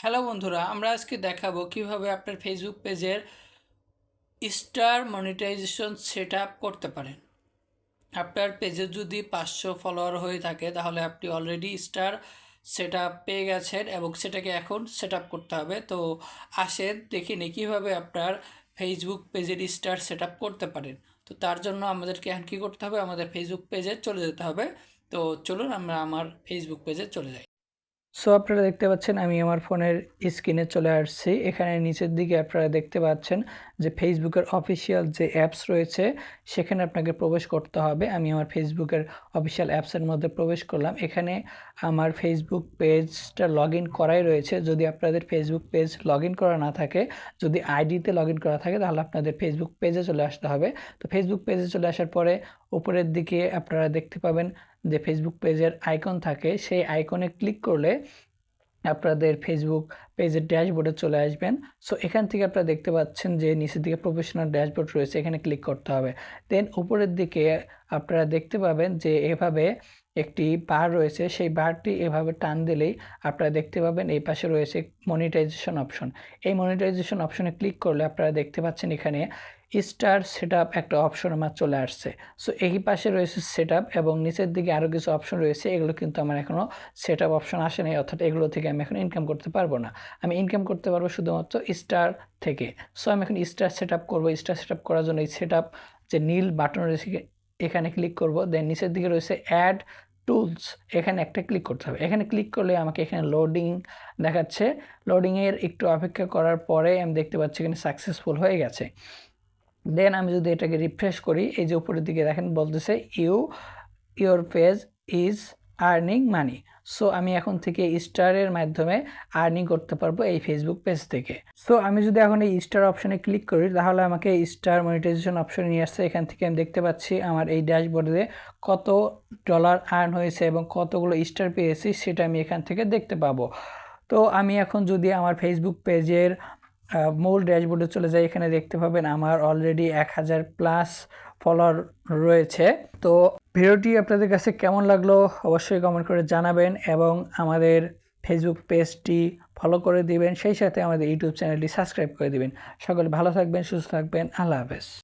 Hello বন্ধুরা, আমরা আজকে দেখাবো কিভাবে আপনার ফেসবুক পেজের স্টার মনিটাইজেশন সেট আপ করতে পারেন। আপনার পেজে যদি 500 ফলোয়ার হয়ে থাকে তাহলে আপনি অলরেডি স্টার সেট আপ পেয়ে গেছেন এবং সেটাকে এখন সেট আপ করতে হবে। তো আসেন দেখি নি কীভাবে আপনার ফেসবুক পেজের স্টার সেট আপ করতে পারেন। তো তার জন্য আমাদেরকে এখন কী করতে হবে, আমাদের ফেসবুক পেজে চলে যেতে হবে। তো চলুন আমরা আমার ফেসবুক পেজে চলে যাই। সো আপনারা দেখতে পাচ্ছেন আমি আমার ফোনের স্ক্রিনে চলে আসছি। এখানে নিচের দিকে আপনারা দেখতে পাচ্ছেন যে ফেসবুকের অফিসিয়াল যে অ্যাপস রয়েছে সেখানে আপনাকে প্রবেশ করতে হবে। আমি আমার ফেসবুকের অফিসিয়াল অ্যাপসের মধ্যে প্রবেশ করলাম। এখানে আমার ফেসবুক পেজটা লগ ইন করাই রয়েছে। যদি আপনাদের ফেসবুক পেজ লগ ইন করা না থাকে, যদি আইডিতে লগ ইন করা থাকে তাহলে আপনাদের ফেসবুক পেজে চলে আসতে হবে। তো ফেসবুক পেজে চলে আসার পরে উপরের দিকে আপনারা দেখতে পাবেন যে ফেসবুক পেজের আইকন থাকে, সেই আইকনে ক্লিক করলে আপনাদের ফেসবুক পেজের ড্যাশবোর্ডে চলে আসবেন। সো এখান থেকে আপনারা দেখতে পাচ্ছেন যে নিচের দিকে প্রফেশনাল ড্যাশবোর্ড রয়েছে, এখানে ক্লিক করতে হবে। দেন উপরের দিকে আপনারা দেখতে পাবেন যে এভাবে একটি বার রয়েছে, সেই বারটি এভাবে টান দিলেই আপনারা দেখতে পাবেন এই পাশে রয়েছে মনিটাইজেশন অপশন। এই মনিটাইজেশন অপশনে ক্লিক করলে আপনারা দেখতে পাচ্ছেন এখানে স্টার সেটআপ একটা অপশন আমার চলে আসছে। সো এই পাশে রয়েছে সেটআপ এবং নিচের দিকে আরও কিছু অপশন রয়েছে, এগুলো কিন্তু আমার এখনও সেটআপ অপশন আসে নাই, অর্থাৎ এগুলো থেকে আমি এখন ইনকাম করতে পারবো না। আমি ইনকাম করতে পারবো শুধুমাত্র স্টার থেকে। সো আমি এখন স্টার সেটআপ করবো। স্টার সেটআপ করার জন্য এই সেটআপ যে নীল বাটন রয়েছে এখানে ক্লিক করব। দেন নিচের দিকে রয়েছে অ্যাড টুলস, এখানে একটা ক্লিক করতে হবে। এখানে ক্লিক করলে আমাকে এখানে লোডিং দেখাচ্ছে। লোডিংয়ের একটু অপেক্ষা করার পরে আমি দেখতে পাচ্ছি এখানে সাকসেসফুল হয়ে গেছে। দেন আমি যদি এটাকে রিফ্রেশ করি, এই যে উপরের দিকে দেখেন বলতেছে your page is earning money. So আমি এখন থেকে স্টারের মাধ্যমে আর্নিং করতে পারবো এই ফেসবুক পেজ থেকে। সো আমি যদি এখন এই স্টার অপশনে ক্লিক করি তাহলে আমাকে স্টার মনিটাইজেশন অপশনে নিয়ে আসছে। এখান থেকে আমি দেখতে পাচ্ছি আমার এই ড্যাশবোর্ডে কত ডলার আর্ন হয়েছে এবং কতগুলো স্টার পেয়েছি সেটা আমি এখান থেকে দেখতে পাবো। তো আমি এখন যদি আমার ফেসবুক পেজের মূল ড্যাশবোর্ডে চলে যাই, এখানে দেখতে পাবেন আমার অলরেডি 1000+ ফলোয়ার রয়েছে। তো ভিডিওটি আপনাদের কাছে কেমন লাগলো অবশ্যই কমেন্ট করে জানাবেন এবং আমাদের ফেসবুক পেজটি ফলো করে দিবেন, সেই সাথে আমাদের ইউটিউব চ্যানেলটি সাবস্ক্রাইব করে দিবেন। সকলে ভালো থাকবেন, সুস্থ থাকবেন। আল্লাহ হাফেজ।